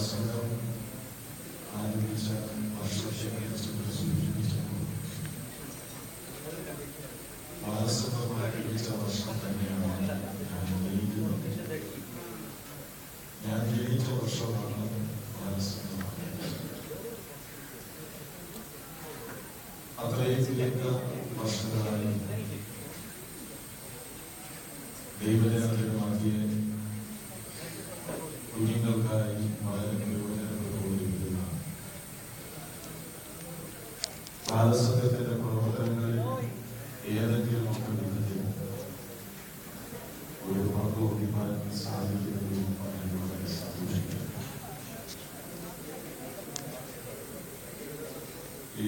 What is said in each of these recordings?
സംഘം ആരംഭിച്ച വർഷത്തെ സൂചിപ്പിച്ചപ്പോൾ ബാലസംഘം ആരംഭിച്ച വർഷം തന്നെയാണ് ഞാൻ ജനിച്ച വർഷമാണ് ബാലസംഘം ആരംഭിച്ചത്. അത്രയും ദീർഘ വർഷങ്ങളായി ദൈവജനത്തിനുമാക്കിയ കുഞ്ഞുങ്ങൾക്കായി വളരെ പ്രയോജനപ്പെട്ടുകൊണ്ടിരിക്കുന്ന ബാലസംഘത്തിന്റെ പ്രവർത്തനങ്ങളിൽ ഏതെങ്കിലും ഒക്കെ വിധത്തിൽ ഒരു പങ്ക് വഹിക്കാൻ സാധിക്കുന്നതും വളരെ സന്തോഷിക്കുന്നു. ഈ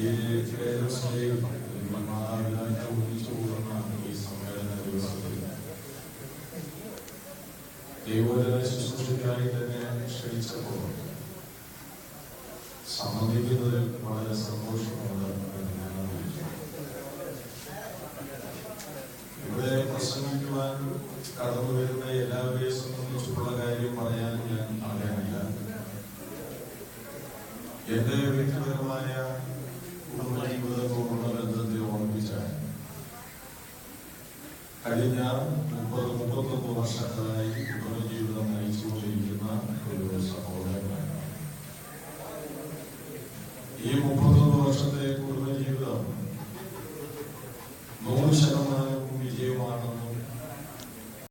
കേരളത്തിലെ മാതാപിതാക്കൾ ഒന്നിച്ചു കൂടുന്ന ഈ സമ്മേളന ദിവസത്തിൽ ദൈവജന ശുശ്രൂഷയ്ക്കായി തന്നെ ക്ഷണിച്ചപ്പോൾ സംബന്ധിക്കുന്നതിൽ വളരെ സന്തോഷമുണ്ട് എന്ന് ഞാൻ അറിയിച്ചു. ഇവിടെ പ്രസംഗിക്കുവാൻ കടന്നു വരുന്ന എല്ലാവരെയും സംബന്ധിച്ചുള്ള കാര്യം പറയാൻ ഞാൻ അറിയാനില്ല. എന്റെ വ്യക്തിപരമായ കുടുംബജീവിതത്തോടുള്ള ബന്ധത്തെ ഓർമ്മിച്ചാൽ കഴിഞ്ഞ 30-31 വർഷങ്ങളായി കുടുംബജീവിതം നയിച്ചുകൊണ്ടിരിക്കുന്ന ഒരു സഹോദരനാണ്. ഈ 31 വർഷത്തെ